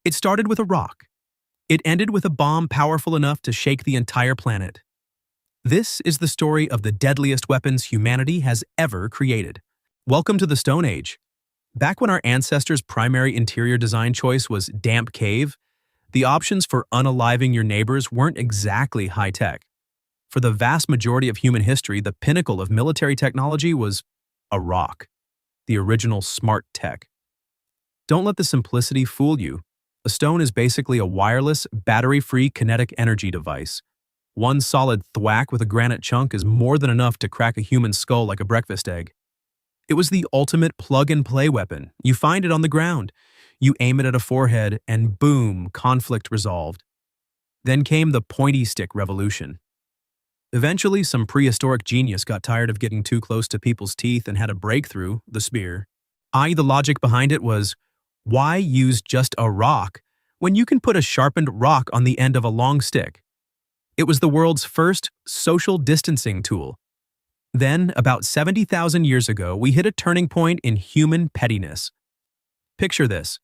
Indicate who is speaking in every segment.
Speaker 1: It started with a rock. It ended with a bomb powerful enough to shake the entire planet. This is the story of the deadliest weapons humanity has ever created. Welcome to the Stone Age. Back when our ancestors' primary interior design choice was damp cave, the options for unaliving your neighbors weren't exactly high-tech. For the vast majority of human history, the pinnacle of military technology was a rock, the original smart tech. Don't let the simplicity fool you. A stone is basically a wireless, battery-free kinetic energy device. One solid thwack with a granite chunk is more than enough to crack a human skull like a breakfast egg. It was the ultimate plug-and-play weapon. You find it on the ground. You aim it at a forehead, and boom, conflict resolved. Then came the Pointy Stick revolution. Eventually, some prehistoric genius got tired of getting too close to people's teeth and had a breakthrough, the spear. The logic behind it was, why use just a rock when you can put a sharpened rock on the end of a long stick? It was the world's first social distancing tool. Then, about 70,000 years ago, we hit a turning point in human pettiness. Picture this.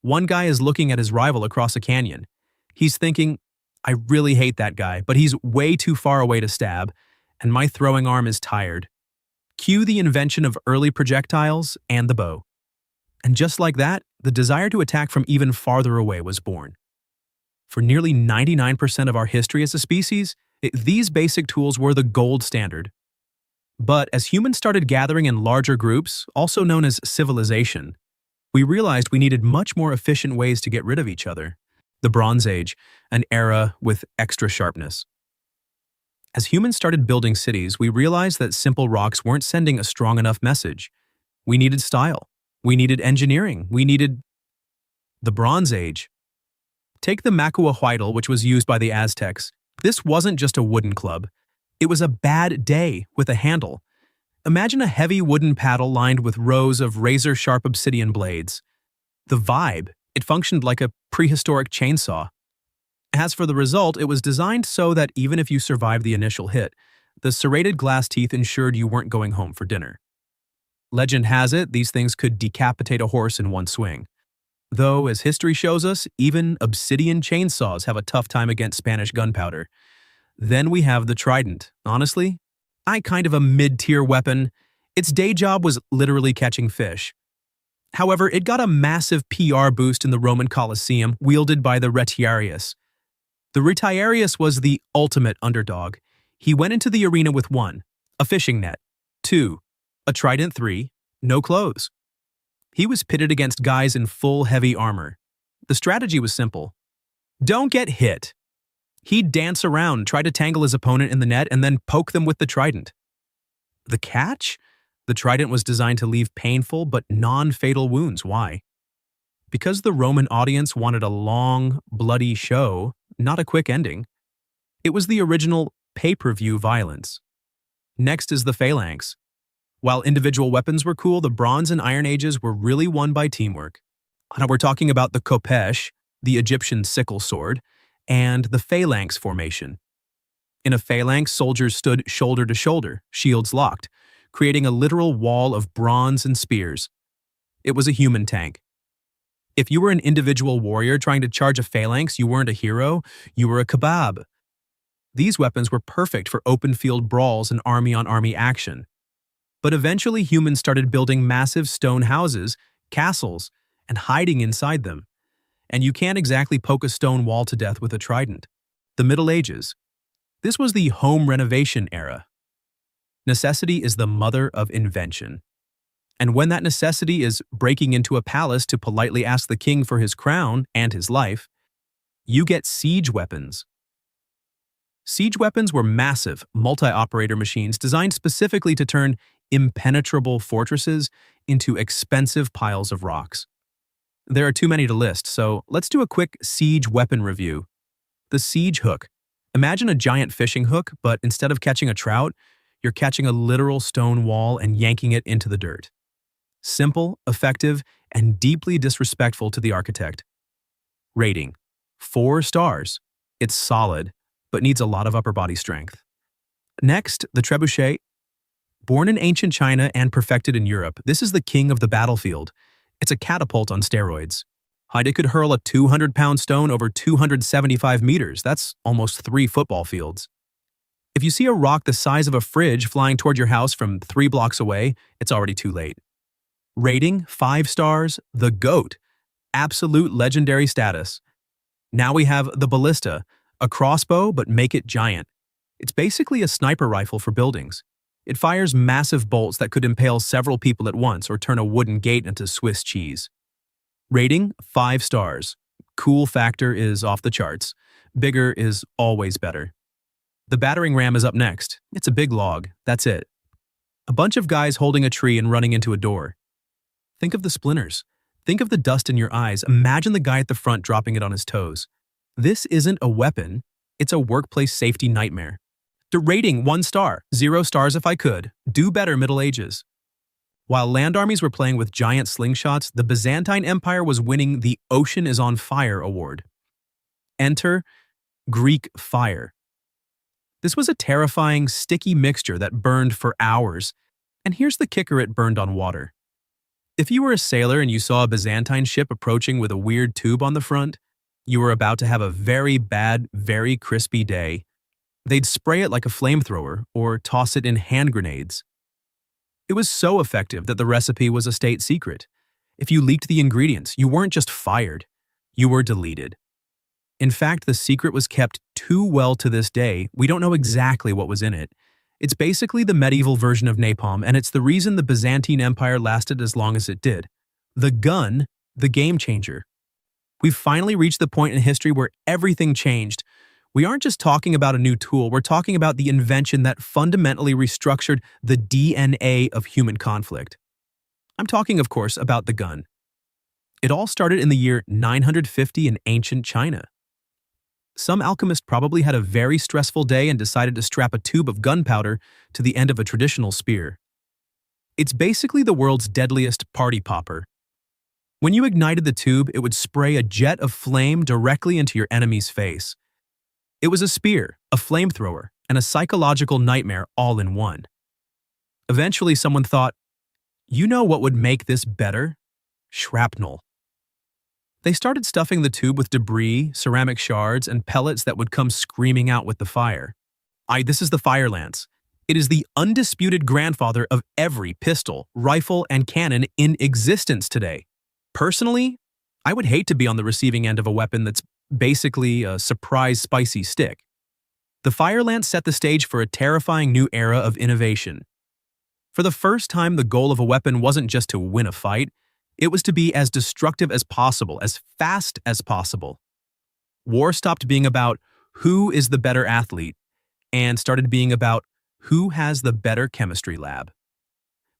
Speaker 1: One guy is looking at his rival across a canyon. He's thinking, I really hate that guy, but he's way too far away to stab, and my throwing arm is tired. Cue the invention of early projectiles and the bow. And just like that, the desire to attack from even farther away was born. For nearly 99% of our history as a species, these basic tools were the gold standard. But as humans started gathering in larger groups, also known as civilization, we realized we needed much more efficient ways to get rid of each other. The Bronze Age, an era with extra sharpness. As humans started building cities, we realized that simple rocks weren't sending a strong enough message. We needed style. We needed engineering. We needed the Bronze Age. Take the Macuahuitl, which was used by the Aztecs. This wasn't just a wooden club. It was a bad day with a handle. Imagine a heavy wooden paddle lined with rows of razor-sharp obsidian blades. The vibe, it functioned like a prehistoric chainsaw. As for the result, it was designed so that even if you survived the initial hit, the serrated glass teeth ensured you weren't going home for dinner. Legend has it, these things could decapitate a horse in one swing. Though, as history shows us, even obsidian chainsaws have a tough time against Spanish gunpowder. Then we have the trident. Honestly, kind of a mid-tier weapon. Its day job was literally catching fish. However, it got a massive PR boost in the Roman Colosseum, wielded by the retiarius. The retiarius was the ultimate underdog. He went into the arena with 1, a fishing net, 2, a trident, 3, no clothes. He was pitted against guys in full heavy armor. The strategy was simple. Don't get hit. He'd dance around, try to tangle his opponent in the net, and then poke them with the trident. The catch? The trident was designed to leave painful but non-fatal wounds. Why? Because the Roman audience wanted a long, bloody show, not a quick ending. It was the original pay-per-view violence. Next is the Phalanx. While individual weapons were cool, the Bronze and Iron Ages were really won by teamwork. Now we're talking about the khopesh, the Egyptian sickle sword, and the phalanx formation. In a phalanx, soldiers stood shoulder to shoulder, shields locked, creating a literal wall of bronze and spears. It was a human tank. If you were an individual warrior trying to charge a phalanx, you weren't a hero, you were a kebab. These weapons were perfect for open-field brawls and army-on-army action. But eventually humans started building massive stone houses, castles, and hiding inside them. And you can't exactly poke a stone wall to death with a trident. The Middle Ages. This was the home renovation era. Necessity is the mother of invention. And when that necessity is breaking into a palace to politely ask the king for his crown and his life, you get siege weapons. Siege weapons were massive, multi-operator machines designed specifically to turn impenetrable fortresses into expensive piles of rocks. There are too many to list, so let's do a quick siege weapon review. The siege hook. Imagine a giant fishing hook, but instead of catching a trout, you're catching a literal stone wall and yanking it into the dirt. Simple, effective, and deeply disrespectful to the architect. Rating: 4 stars. It's solid, but needs a lot of upper body strength. Next, the Trebuchet. Born in ancient China and perfected in Europe, this is the king of the battlefield. It's a catapult on steroids. It could hurl a 200-pound stone over 275 meters. That's almost 3 football fields. If you see a rock the size of a fridge flying toward your house from 3 blocks away, it's already too late. Rating, 5 stars, the GOAT. Absolute legendary status. Now we have the Ballista, a crossbow but make it giant. It's basically a sniper rifle for buildings. It fires massive bolts that could impale several people at once or turn a wooden gate into Swiss cheese. Rating, 5 stars. Cool factor is off the charts. Bigger is always better. The battering ram is up next. It's a big log. That's it. A bunch of guys holding a tree and running into a door. Think of the splinters. Think of the dust in your eyes. Imagine the guy at the front dropping it on his toes. This isn't a weapon. It's a workplace safety nightmare. The rating, 1 star. 0 stars if I could. Do better, Middle Ages. While land armies were playing with giant slingshots, the Byzantine Empire was winning the Ocean is on Fire award. Enter Greek fire. This was a terrifying, sticky mixture that burned for hours. And here's the kicker: it burned on water. If you were a sailor and you saw a Byzantine ship approaching with a weird tube on the front, you were about to have a very bad, very crispy day. They'd spray it like a flamethrower or toss it in hand grenades. It was so effective that the recipe was a state secret. If you leaked the ingredients, you weren't just fired, you were deleted. In fact, the secret was kept too well to this day. We don't know exactly what was in it. It's basically the medieval version of napalm, and it's the reason the Byzantine Empire lasted as long as it did. The gun, the game changer. We've finally reached the point in history where everything changed. We aren't just talking about a new tool, we're talking about the invention that fundamentally restructured the DNA of human conflict. I'm talking, of course, about the gun. It all started in the year 950 in ancient China. Some alchemist probably had a very stressful day and decided to strap a tube of gunpowder to the end of a traditional spear. It's basically the world's deadliest party popper. When you ignited the tube, it would spray a jet of flame directly into your enemy's face. It was a spear, a flamethrower, and a psychological nightmare all in one. Eventually, someone thought, you know what would make this better? Shrapnel. They started stuffing the tube with debris, ceramic shards, and pellets that would come screaming out with the fire. This is the Phalanx. It is the undisputed grandfather of every pistol, rifle, and cannon in existence today. Personally, I would hate to be on the receiving end of a weapon that's basically a surprise spicy stick. The Phalanx set the stage for a terrifying new era of innovation. For the first time, the goal of a weapon wasn't just to win a fight, it was to be as destructive as possible, as fast as possible. War stopped being about who is the better athlete and started being about who has the better chemistry lab.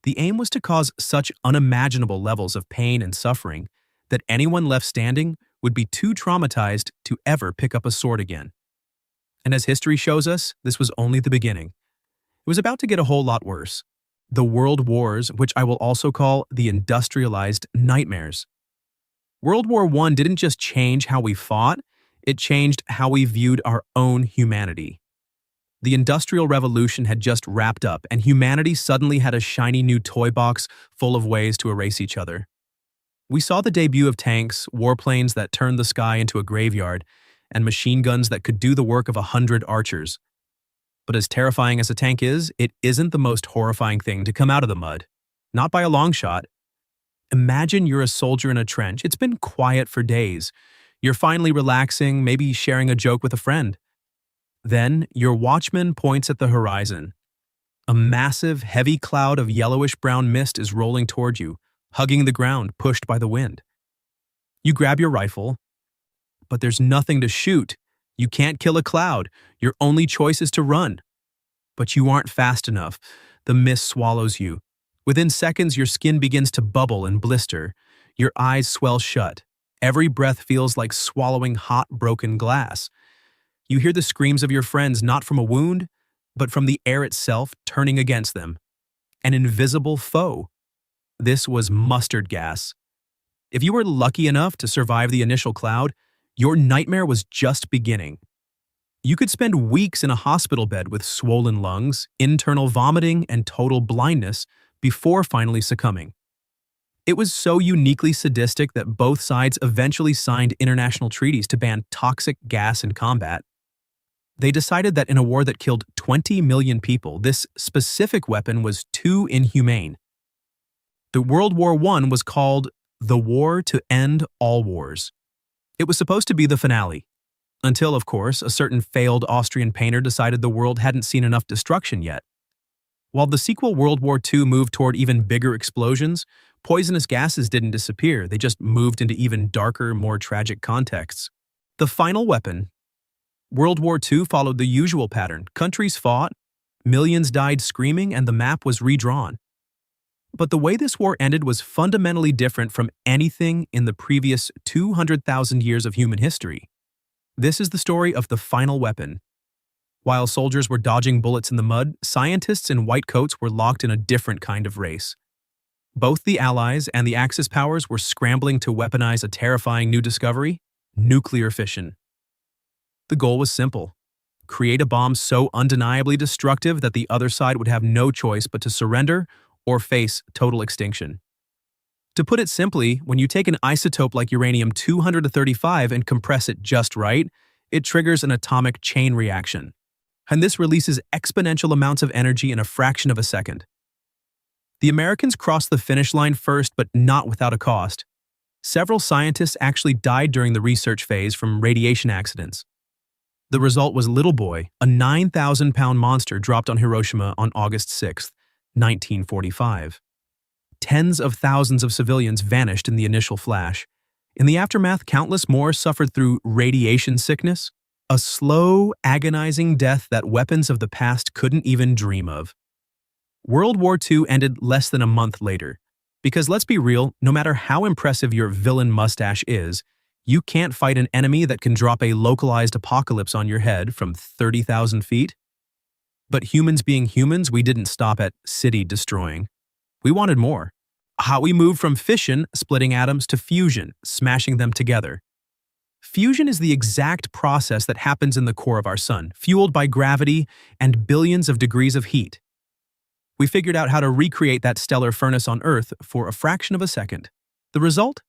Speaker 1: The aim was to cause such unimaginable levels of pain and suffering that anyone left standing would be too traumatized to ever pick up a sword again. And as history shows us, this was only the beginning. It was about to get a whole lot worse. The World Wars, which I will also call the industrialized nightmares. World War I didn't just change how we fought, it changed how we viewed our own humanity. The Industrial Revolution had just wrapped up, and humanity suddenly had a shiny new toy box full of ways to erase each other. We saw the debut of tanks, warplanes that turned the sky into a graveyard, and machine guns that could do the work of 100 archers. But as terrifying as a tank is, it isn't the most horrifying thing to come out of the mud. Not by a long shot. Imagine you're a soldier in a trench. It's been quiet for days. You're finally relaxing, maybe sharing a joke with a friend. Then, your watchman points at the horizon. A massive, heavy cloud of yellowish-brown mist is rolling toward you, hugging the ground, pushed by the wind. You grab your rifle, but there's nothing to shoot. You can't kill a cloud. Your only choice is to run. But you aren't fast enough. The mist swallows you. Within seconds, your skin begins to bubble and blister. Your eyes swell shut. Every breath feels like swallowing hot, broken glass. You hear the screams of your friends not from a wound, but from the air itself turning against them. An invisible foe. This was mustard gas. If you were lucky enough to survive the initial cloud, your nightmare was just beginning. You could spend weeks in a hospital bed with swollen lungs, internal vomiting, and total blindness before finally succumbing. It was so uniquely sadistic that both sides eventually signed international treaties to ban toxic gas in combat. They decided that in a war that killed 20 million people, this specific weapon was too inhumane. The World War I was called the War to End All Wars. It was supposed to be the finale, until, of course, a certain failed Austrian painter decided the world hadn't seen enough destruction yet. While the sequel World War II moved toward even bigger explosions, poisonous gases didn't disappear, they just moved into even darker, more tragic contexts. The final weapon. World War II followed the usual pattern. Countries fought, millions died screaming, and the map was redrawn. But the way this war ended was fundamentally different from anything in the previous 200,000 years of human history. This is the story of the final weapon. While soldiers were dodging bullets in the mud, scientists in white coats were locked in a different kind of race. Both the Allies and the Axis powers were scrambling to weaponize a terrifying new discovery: nuclear fission. The goal was simple: create a bomb so undeniably destructive that the other side would have no choice but to surrender or face total extinction. To put it simply, when you take an isotope like uranium-235 and compress it just right, it triggers an atomic chain reaction. And this releases exponential amounts of energy in a fraction of a second. The Americans crossed the finish line first, but not without a cost. Several scientists actually died during the research phase from radiation accidents. The result was Little Boy, a 9,000-pound monster dropped on Hiroshima on August 6, 1945. Tens of thousands of civilians vanished in the initial flash. In the aftermath, countless more suffered through radiation sickness, a slow, agonizing death that weapons of the past couldn't even dream of. World War II ended less than a month later. Because let's be real, no matter how impressive your villain mustache is, you can't fight an enemy that can drop a localized apocalypse on your head from 30,000 feet. But humans being humans, we didn't stop at city destroying. We wanted more. How we moved from fission, splitting atoms, to fusion, smashing them together. Fusion is the exact process that happens in the core of our sun, fueled by gravity and billions of degrees of heat. We figured out how to recreate that stellar furnace on Earth for a fraction of a second. The result?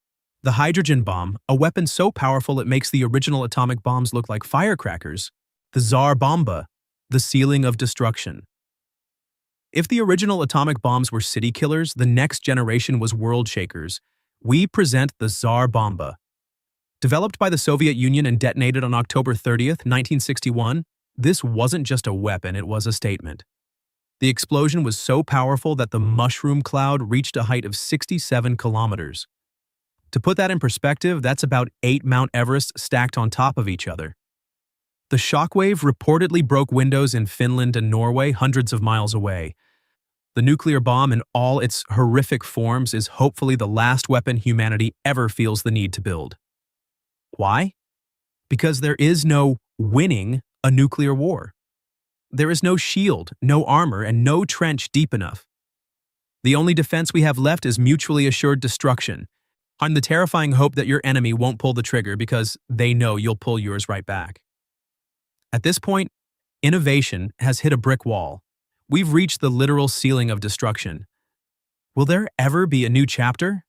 Speaker 1: The hydrogen bomb, a weapon so powerful it makes the original atomic bombs look like firecrackers. The Tsar Bomba, the ceiling of destruction. If the original atomic bombs were city killers, the next generation was world shakers. We present the Tsar Bomba. Developed by the Soviet Union and detonated on October 30th, 1961, this wasn't just a weapon, it was a statement. The explosion was so powerful that the mushroom cloud reached a height of 67 kilometers. To put that in perspective, that's about 8 Mount Everest stacked on top of each other. The shockwave reportedly broke windows in Finland and Norway hundreds of miles away. The nuclear bomb in all its horrific forms is hopefully the last weapon humanity ever feels the need to build. Why? Because there is no winning a nuclear war. There is no shield, no armor, and no trench deep enough. The only defense we have left is mutually assured destruction, and the terrifying hope that your enemy won't pull the trigger because they know you'll pull yours right back. At this point, innovation has hit a brick wall. We've reached the literal ceiling of destruction. Will there ever be a new chapter?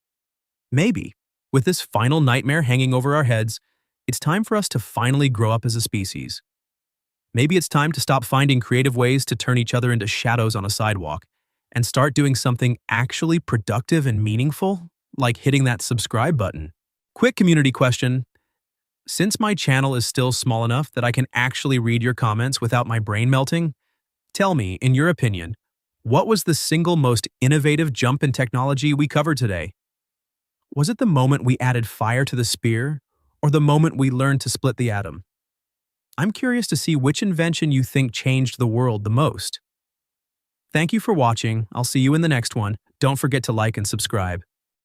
Speaker 1: Maybe. With this final nightmare hanging over our heads, it's time for us to finally grow up as a species. Maybe it's time to stop finding creative ways to turn each other into shadows on a sidewalk and start doing something actually productive and meaningful, like hitting that subscribe button. Quick community question. Since my channel is still small enough that I can actually read your comments without my brain melting, tell me, in your opinion, what was the single most innovative jump in technology we covered today? Was it the moment we added fire to the spear, or the moment we learned to split the atom? I'm curious to see which invention you think changed the world the most. Thank you for watching. I'll see you in the next one. Don't forget to like and subscribe.